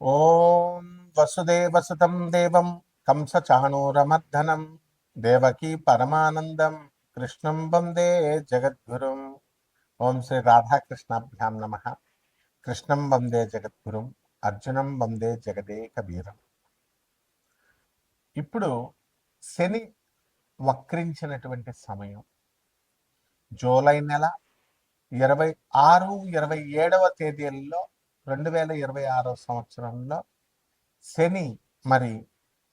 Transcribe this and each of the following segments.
ఓం వసుదేవసుతం దేవం కంసచాణూరమర్దనం దేవకీ పరమానందం కృష్ణం వందే జగద్గురుం. ఓం శ్రీ రాధాకృష్ణాభ్యాం నమ. కృష్ణం వందే జగద్గురుం, అర్జునం వందే జగదేక వీరం. ఇప్పుడు శని వక్రించినటువంటి సమయం జూలై నెల 26, 27వ తేదీల్లో 2026 సంవత్సరంలో శని మరి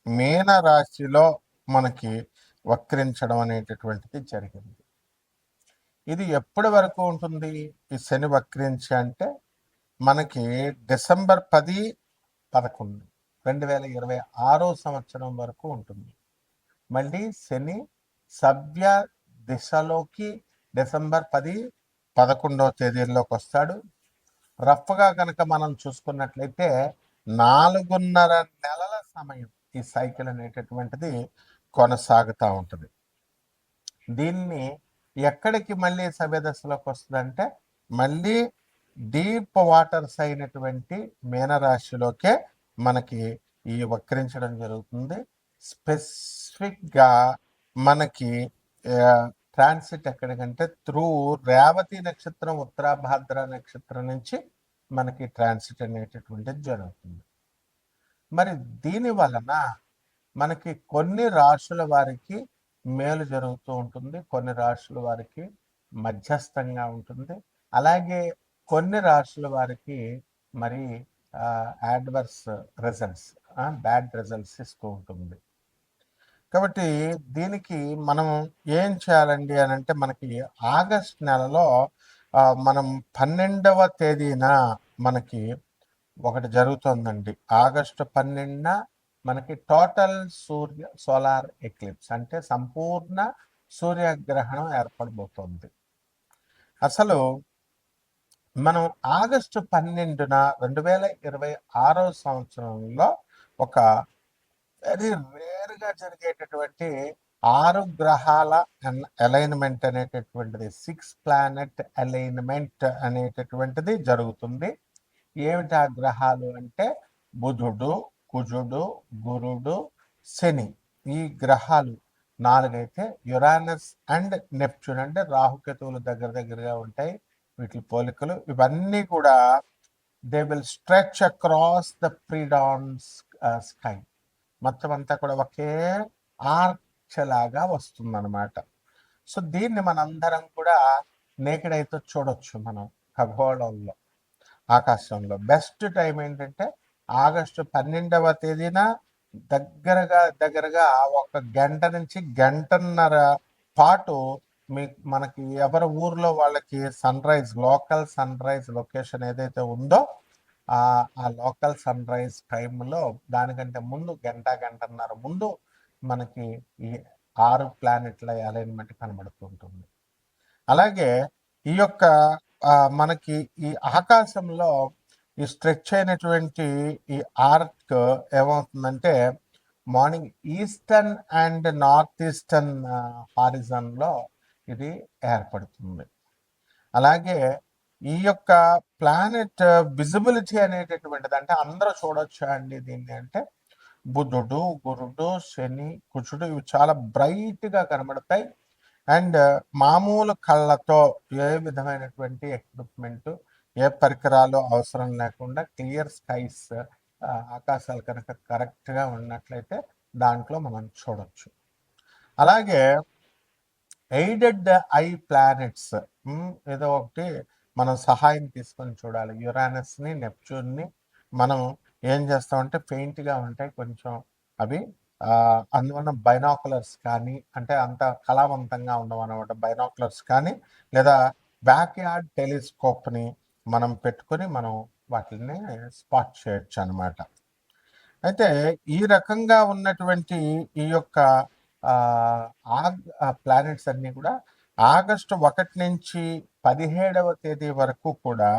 మీన రాశిలో మనకి వక్రించడం అనేటటువంటిది జరిగింది. ఇది ఎప్పటి వరకు ఉంటుంది ఈ శని వక్రించి అంటే మనకి డిసెంబర్ 10, 11, 2026 సంవత్సరం వరకు ఉంటుంది. మళ్ళీ శని సవ్య దిశలోకి డిసెంబర్ 10, 11వ తేదీల్లోకి వస్తాడు. రఫ్గా కనుక మనం చూసుకున్నట్లయితే 4.5 నెలల సమయం ఈ సైకిల్ అనేటటువంటిది కొనసాగుతూ ఉంటుంది. దీన్ని ఎక్కడికి మళ్ళీ సవ్యదశలోకి వస్తుందంటే మళ్ళీ డీప్ వాటర్స్ అయినటువంటి మీనరాశిలోకే మనకి ఈ వక్రించడం జరుగుతుంది. స్పెసిఫిక్గా మనకి ట్రాన్సిట్ ఎక్కడికంటే త్రూ రేవతి నక్షత్రం, ఉత్తరాభాద్ర నక్షత్రం నుంచి మనకి ట్రాన్సిట్ అనేటటువంటిది జరుగుతుంది. మరి దీని వలన మనకి కొన్ని రాశుల వారికి మేలు జరుగుతూ ఉంటుంది, కొన్ని రాశుల వారికి మధ్యస్థంగా ఉంటుంది, అలాగే కొన్ని రాశుల వారికి మరి యాడ్వర్స్ రిజల్ట్స్, బ్యాడ్ రిజల్ట్స్ ఇస్తూ ఉంటుంది. కాబట్టి దీనికి మనం ఏం చేయాలండి అని అంటే మనకి ఆగస్ట్ నెలలో మనం 12వ తేదీన మనకి ఒకటి జరుగుతుందండి. ఆగస్టు 12న మనకి టోటల్ సోలార్ ఎక్లిప్స్ అంటే సంపూర్ణ సూర్యగ్రహణం ఏర్పడబోతోంది. అసలు మనం ఆగస్టు 12న 2026 సంవత్సరంలో ఒక వెరీ రేర్గా జరిగేటటువంటి 6 గ్రహాల అలైన్మెంట్ అనేటటువంటిది, 6 ప్లానెట్ అలైన్మెంట్ అనేటటువంటిది జరుగుతుంది. ఏమిటి ఆ గ్రహాలు అంటే బుధుడు, కుజుడు, గురుడు, శని. ఈ గ్రహాలు 4 అయితే యురానస్ అండ్ నెప్ట్యూన్ అంటే రాహుకేతువులు దగ్గరగా ఉంటాయి. వీటి పోలికలు ఇవన్నీ కూడా they will stretch across the predawn sky. మొత్తం అంతా కూడా ఒకే ఆర్చ్ లాగా వస్తుందన్నమాట. సో దీన్ని మనందరం కూడా నేకెడ్ అయితే చూడొచ్చు మనం ఖగోళంలో, ఆకాశంలో. బెస్ట్ టైం ఏంటంటే ఆగస్టు 12వ తేదీన దగ్గరగా 1 గంట నుంచి గంటన్నర పాటు మనకి ఎవరి ఊర్లో వాళ్ళకి లోకల్ సన్ రైజ్ లొకేషన్ ఏదైతే ఉందో ఆ లోకల్ సన్ రైజ్ టైంలో దానికంటే ముందు గంటన్నర ముందు మనకి ఈ 6 ప్లానెట్ల అలైన్మెంట్ కనబడుతుంటుంది. అలాగే ఈ యొక్క మనకి ఈ ఆకాశంలో ఈ స్ట్రెచ్ అయినటువంటి ఈ ఆర్క్ ఏమవుతుందంటే morning eastern and north eastern హారిజన్లో ఇది ఏర్పడుతుంది. అలాగే ఈ యొక్క ప్లానెట్ విజిబిలిటీ అనేటటువంటిది అంటే అందరూ చూడొచ్చా అండి దీన్ని అంటే బుధుడు, గురుడు, శని, కుజుడు ఇవి చాలా బ్రైట్గా కనబడతాయి. అండ్ మామూలు కళ్ళతో ఏ విధమైనటువంటి ఎక్విప్మెంట్, ఏ పరికరాలు అవసరం లేకుండా క్లియర్ స్కైస్, ఆకాశాలు కనుక కరెక్ట్గా ఉన్నట్లయితే దాంట్లో మనం చూడొచ్చు. అలాగే ఎయిడెడ్ ఐ ప్లానెట్స్ ఏదో ఒకటి మనం సహాయం తీసుకొని చూడాలి. యురానస్ని, నెప్ట్యూన్ని మనం ఏం చేస్తామంటే పెయింట్గా ఉంటాయి కొంచెం అవి, అందువల్ల బైనాకులర్స్ కానీ అంటే అంత కళావంతంగా ఉండవు అనమాట. బైనాకులర్స్ కానీ లేదా బ్యాక్ యార్డ్ టెలిస్కోప్ని మనం పెట్టుకొని మనం వాటిని స్పాట్ చేయొచ్చు అనమాట. అయితే ఈ రకంగా ఉన్నటువంటి ఈ యొక్క ప్లానెట్స్ అన్నీ కూడా ఆగస్టు 1 నుంచి 17వ తేదీ వరకు కూడా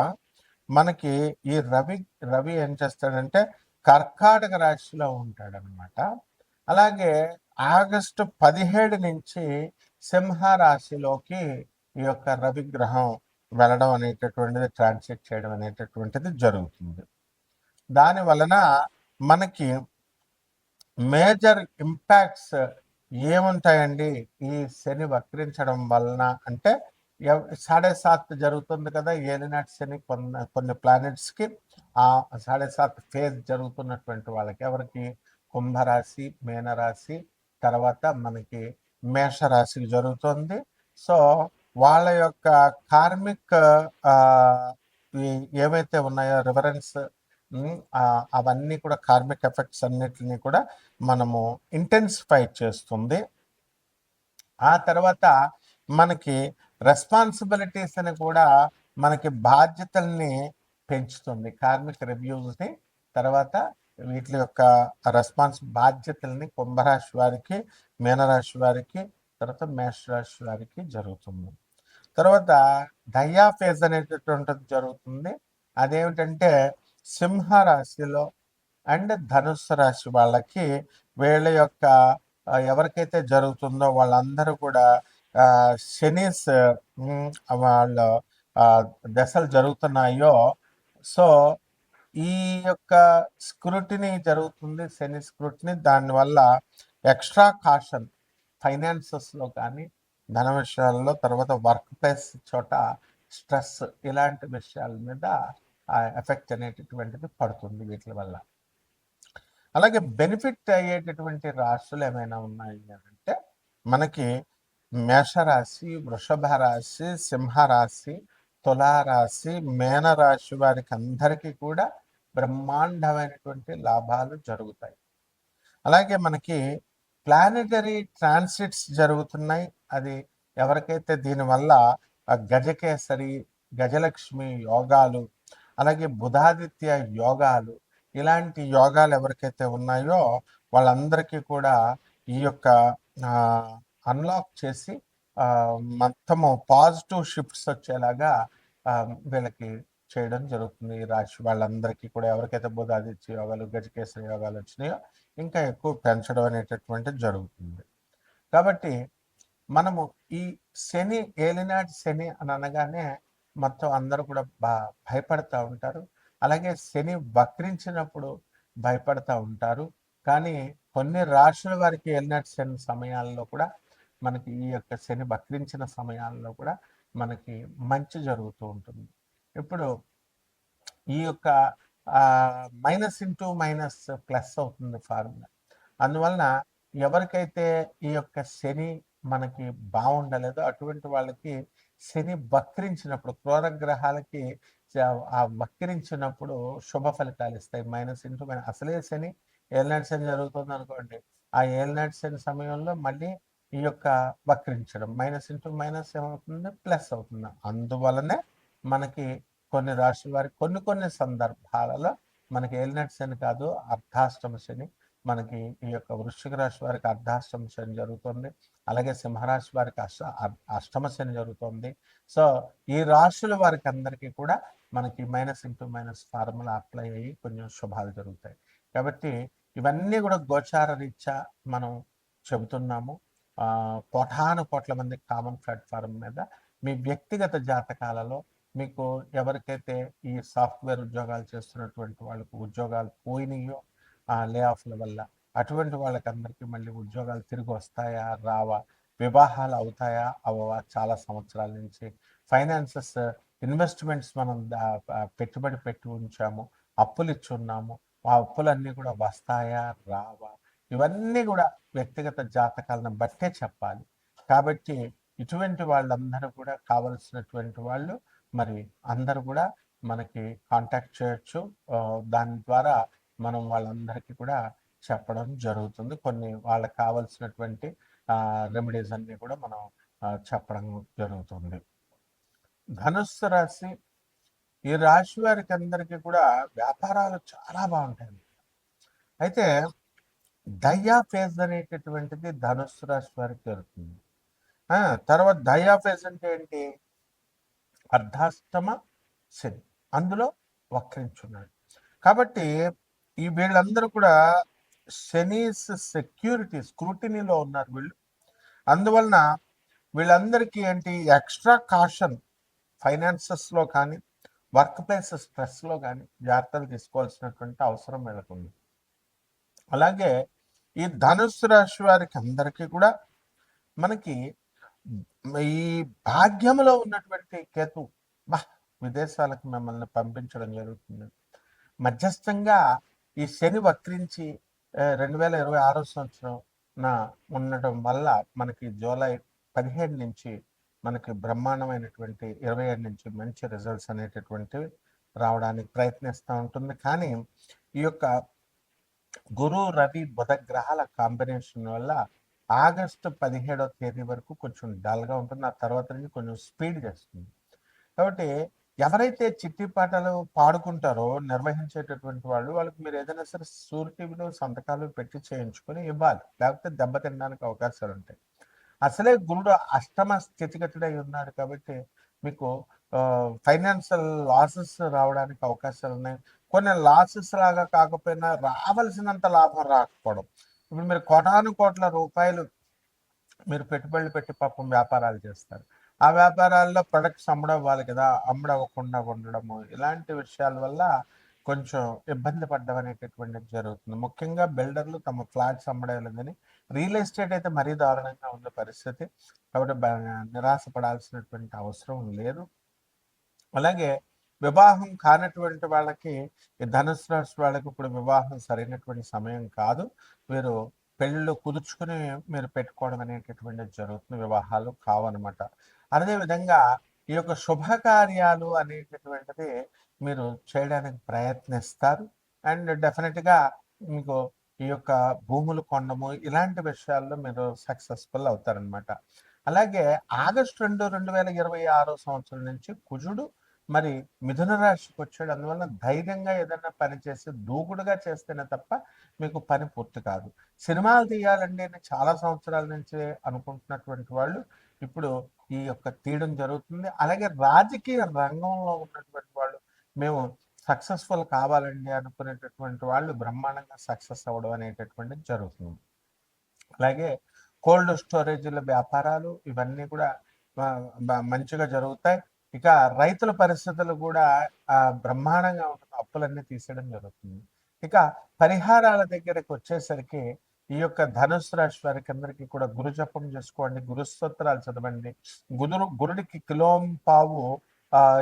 మనకి ఈ రవి ఏం చేస్తాడంటే కర్కాటక రాశిలో ఉంటాడనమాట. అలాగే ఆగస్టు 17 నుంచి సింహ రాశిలోకి ఈ యొక్క రవి గ్రహం వెళ్ళడం అనేటటువంటిది, ట్రాన్సిట్ చేయడం అనేటటువంటిది జరుగుతుంది. దాని వలన మనకి మేజర్ ఇంపాక్ట్స్ ఏముంటాయండి ఈ శని వక్రించడం వలన అంటే 7.5 జరుగుతుంది కదా ఏలినాటి శని కొన్ని ప్లానెట్స్కి. ఆ 7.5 ఫేజ్ జరుగుతున్నటువంటి వాళ్ళకి ఎవరికి కుంభరాశి, మీనరాశి, తర్వాత మనకి మేషరాశికి జరుగుతుంది. సో వాళ్ళ యొక్క కార్మిక్ ఏవైతే ఉన్నాయో రివరెన్స్, అవన్నీ కూడా కార్మిక్ ఎఫెక్ట్స్ అన్నిటిని కూడా మనము ఇంటెన్సిఫై చేస్తుంది. ఆ తర్వాత మనకి రెస్పాన్సిబిలిటీస్ అని కూడా మనకి బాధ్యతల్ని పెంచుతుంది. కార్మిక రివ్యూస్ని తర్వాత వీటి యొక్క బాధ్యతల్ని కుంభరాశి వారికి, మీనరాశి వారికి, తర్వాత మేషరాశి వారికి జరుగుతుంది. తర్వాత దయా ఫేజ్ అనేటటువంటిది జరుగుతుంది. అదేమిటంటే సింహరాశిలో అండ్ ధనుస్సు రాశి వాళ్ళకి వీళ్ళ యొక్క ఎవరికైతే జరుగుతుందో వాళ్ళందరూ కూడా శనీస్ వాళ్ళ దశలు జరుగుతున్నాయో సో ఈ యొక్క స్క్రూటినీ జరుగుతుంది, శని స్క్రూటినీ. దానివల్ల ఎక్స్ట్రా కాషన్ ఫైనాన్సెస్లో కానీ ధన విషయాల్లో, తర్వాత వర్క్ ప్లేస్ చోట స్ట్రెస్, ఇలాంటి విషయాల మీద ఎఫెక్ట్ అనేటటువంటిది పడుతుంది వీటి వల్ల. అలాగే బెనిఫిట్ అయ్యేటటువంటి రాశులు ఏమైనా ఉన్నాయి అంటే మనకి మేషరాశి, వృషభ రాశి, సింహరాశి, తులారాశి, మేనరాశి వారికి అందరికీ కూడా బ్రహ్మాండమైనటువంటి లాభాలు జరుగుతాయి. అలాగే మనకి ప్లానెటరీ ట్రాన్సిట్స్ జరుగుతున్నాయి. అది ఎవరికైతే దీనివల్ల గజకేసరి, గజలక్ష్మి యోగాలు, అలాగే బుధాదిత్య యోగాలు, ఇలాంటి యోగాలు ఎవరికైతే ఉన్నాయో వాళ్ళందరికీ కూడా ఈ యొక్క అన్లాక్ చేసి మొత్తము పాజిటివ్ షిఫ్ట్స్ వచ్చేలాగా వీళ్ళకి చేయడం జరుగుతుంది. ఈ రాశి వాళ్ళందరికీ కూడా ఎవరికైతే బుధాదిత్య యోగాలు, గజకేసరి యోగాలు వచ్చినాయో ఇంకా ఎక్కువ పెంచడం అనేటటువంటిది జరుగుతుంది. కాబట్టి మనము ఈ శని, ఏలినాటి శని అని అనగానే మొత్తం అందరూ కూడా భయపడతా ఉంటారు. అలాగే శని వక్రించినప్పుడు భయపడతా ఉంటారు. కానీ కొన్ని రాశుల వారికి ఏలినాటి శని సమయాల్లో కూడా మనకి ఈ యొక్క శని వక్రించిన సమయాల్లో కూడా మనకి మంచి జరుగుతూ ఉంటుంది. ఇప్పుడు ఈ యొక్క మైనస్ ఇంటూ మైనస్ ప్లస్ అవుతుంది ఫార్ములా. అందువలన ఎవరికైతే ఈ యొక్క శని మనకి బాగుండలేదో అటువంటి వాళ్ళకి శని వక్రించినప్పుడు, క్రూర గ్రహాలకి ఆ వక్రించినప్పుడు శుభ ఫలితాలు ఇస్తాయి. మైనస్ ఇంటూ మైనస్, అసలే శని ఏలినాటి శని జరుగుతుంది అనుకోండి, ఆ ఏలినాటి శని సమయంలో మళ్ళీ ఈ యొక్క వక్రించడం మైనస్ ఇంటూ మైనస్ ఏమవుతుంది, ప్లస్ అవుతుంది. అందువలనే మనకి కొన్ని రాశుల వారికి కొన్ని సందర్భాలలో మనకి ఏలినాటి శని కాదు, అర్ధాష్టమ శని. మనకి ఈ యొక్క వృశ్చిక రాశి వారికి అర్ధాష్టమ శని జరుగుతుంది. అలాగే సింహరాశి వారికి అష్టమ శని జరుగుతుంది. సో ఈ రాశుల వారికి అందరికీ కూడా మనకి minus into minus formula apply అయ్యి కొంచెం శుభాలు జరుగుతాయి. కాబట్టి ఇవన్నీ కూడా గోచార రీత్యా మనం చెబుతున్నాము. కోట్ల మంది కామన్ ప్లాట్ఫామ్ మీద మీ వ్యక్తిగత జాతకాలలో మీకు ఎవరికైతే ఈ సాఫ్ట్వేర్ ఉద్యోగాలు చేస్తున్నటువంటి వాళ్ళకు ఉద్యోగాలు పోయినాయో లే ఆఫ్ల వల్ల, అటువంటి వాళ్ళకి అందరికీ మళ్ళీ ఉద్యోగాలు తిరిగి వస్తాయా రావా, వివాహాలు అవుతాయా అవవా, చాలా సంవత్సరాల నుంచి ఫైనాన్సెస్, ఇన్వెస్ట్మెంట్స్ మనం పెట్టుబడి పెట్టి ఉంచాము, అప్పులు ఇచ్చున్నాము, ఆ అప్పులన్నీ కూడా వస్తాయా రావా, ఇవన్నీ కూడా వ్యక్తిగత జాతకాలను బట్టే చెప్పాలి. కాబట్టి ఇటువంటి వాళ్ళందరూ కూడా కావలసినటువంటి వాళ్ళు మరి అందరూ కూడా మనకి కాంటాక్ట్ చేయొచ్చు. దాని ద్వారా మనం వాళ్ళందరికీ కూడా చెప్పడం జరుగుతుంది. కొన్ని వాళ్ళకి కావలసినటువంటి రెమెడీస్ అన్నీ కూడా మనం చెప్పడం జరుగుతుంది. ధనుస్సు రాశి, ఈ రాశి వారికి అందరికీ కూడా వ్యాపారాలు చాలా బాగుంటాయి. అయితే దయా ఫేజ్ అనేటటువంటిది ధనుస్సు రాశి వారికి జరుగుతుంది. తర్వాత దయా ఫేజ్ అంటే ఏంటి, అర్ధాష్టమ శని, అందులో వక్రించున్నాడు. కాబట్టి ఈ వీళ్ళందరూ కూడా శనీస్ సెక్యూరిటీ స్క్రూటినీలో ఉన్నారు వీళ్ళు. అందువలన వీళ్ళందరికీ ఏంటి ఎక్స్ట్రా కాషన్ ఫైనాన్సెస్లో కానీ, వర్క్ ప్లేస్ స్ట్రెస్‌లో గాని జాగ్రత్తలు తీసుకోవాల్సినటువంటి అవసరం వీళ్ళకుంది. అలాగే ఈ ధనుస్సు రాశి వారికి అందరికీ కూడా మనకి ఈ భాగ్యములో ఉన్నటువంటి కేతు విదేశాలకు మిమ్మల్ని పంపించడం జరుగుతుంది. మధ్యస్థంగా ఈ శని వక్రించి 2026 సంవత్సరం ఉండటం వల్ల మనకి జూలై 15 నుంచి మనకి బ్రహ్మాండమైనటువంటి 27 నుంచి మంచి రిజల్ట్స్ అనేటటువంటివి రావడానికి ప్రయత్నిస్తూ ఉంటుంది. కానీ ఈ యొక్క గురు, రవి, బుధ గ్రహాల కాంబినేషన్ వల్ల ఆగస్టు 17వ తేదీ వరకు కొంచెం డల్‌గా ఉంటుంది. ఆ తర్వాత నుంచి కొంచెం స్పీడ్ చేస్తుంది. కాబట్టి ఎవరైతే చిట్టి పాటలు పాడుకుంటారో నిర్వహించేటటువంటి వాళ్ళకి మీరు ఏదైనా సరే షూరిటీలో సంతకాలు పెట్టి చేయించుకొని ఇవ్వాలి. లేకపోతే దెబ్బ తినడానికి అవకాశాలుంటాయి. అసలే గురుడు అష్టమ స్థితిగతుడై ఉన్నాడు కాబట్టి మీకు ఫైనాన్షియల్ లాసెస్ రావడానికి అవకాశాలున్నాయి. కొన్ని లాసెస్ లాగా కాకపోయినా రావాల్సినంత లాభం రాకపోవడం. ఇప్పుడు మీరు కోటాను కోట్ల రూపాయలు మీరు పెట్టుబడులు పెట్టి పాపం వ్యాపారాలు చేస్తారు. ఆ వ్యాపారాల్లో ప్రొడక్ట్స్ అమ్ముడవ్వాలి కదా! అమ్ముడవ్వకుండా ఉండడము, ఇలాంటి విషయాల వల్ల కొంచెం ఇబ్బంది పడ్డం అనేటటువంటిది జరుగుతుంది. ముఖ్యంగా బిల్డర్లు తమ ఫ్లాట్స్ అమ్మడలేదని రియల్ ఎస్టేట్ అయితే మరీ దారుణంగా ఉంది పరిస్థితి. కాబట్టి నిరాశ పడాల్సినటువంటి అవసరం లేదు. అలాగే వివాహం కానటువంటి వాళ్ళకి ఈ ధనుసు రాశి వాళ్ళకి ఇప్పుడు వివాహం సరైనటువంటి సమయం కాదు. మీరు పెళ్ళిళ్ళు కుదుర్చుకుని మీరు పెట్టుకోవడం అనేటటువంటిది జరుగుతుంది. వివాహాలు కావనమాట. అదేవిధంగా ఈ యొక్క శుభకార్యాలు అనేటటువంటిది మీరు చేయడానికి ప్రయత్నిస్తారు. అండ్ డెఫినెట్‌గా మీకు ఈ యొక్క భూములు కొనడము ఇలాంటి విషయాల్లో మీరు సక్సెస్‌ఫుల్ అవుతారనమాట. అలాగే ఆగస్టు 2, 2026 సంవత్సరం నుంచి కుజుడు మరి మిథున రాశికి వచ్చాడు. అందువల్ల ధైర్యంగా ఏదైనా పని చేసి దూకుడుగా చేస్తేనే తప్ప మీకు పని పూర్తి కాదు. సినిమాలు తీయాలండి అని చాలా సంవత్సరాల నుంచి అనుకుంటున్నటువంటి వాళ్ళు ఇప్పుడు ఈ యొక్క తీయడం జరుగుతుంది. అలాగే రాజకీయ రంగంలో ఉన్నటువంటి వాళ్ళు మేము సక్సెస్ఫుల్ కావాలండి అనుకునేటటువంటి వాళ్ళు బ్రహ్మాండంగా సక్సెస్ అవ్వడం అనేటటువంటిది జరుగుతుంది. అలాగే కోల్డ్ స్టోరేజీల వ్యాపారాలు ఇవన్నీ కూడా మంచిగా జరుగుతాయి. ఇక రైతుల పరిస్థితులు కూడా బ్రహ్మాండంగా ఉంటుంది. అప్పులన్నీ తీసేయడం జరుగుతుంది. ఇక పరిహారాల దగ్గరకు వచ్చేసరికి ఈ యొక్క ధనుసు రాశి వారికి అందరికీ కూడా గురు జపం చేసుకోండి, గురు స్తోత్రాలు చదవండి. గురుడికి కిలోంపావు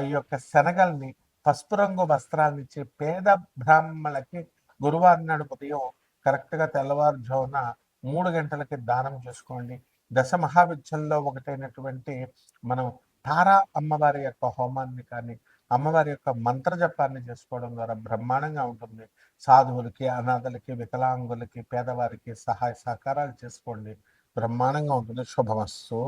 ఈ యొక్క శనగల్ని పసుపు రంగు వస్త్రాలనిచ్చి పేద బ్రాహ్మణులకి గురువారం నాడు ఉదయం కరెక్ట్‌గా తెల్లవారుజామున 3 గంటలకి దానం చేసుకోండి. దశ మహావిద్యల్లో ఒకటైనటువంటి మనం తారా అమ్మవారి యొక్క హోమాన్ని కానీ, అమ్మవారి యొక్క మంత్ర జపాన్ని చేసుకోవడం ద్వారా బ్రహ్మాండంగా ఉంటుంది. సాధువులకి, అనాథలకి, వికలాంగులకి, పేదవారికి సహాయ సహకారాలు చేసుకోండి. బ్రహ్మాండంగా ఉంటుంది. శుభమస్తు.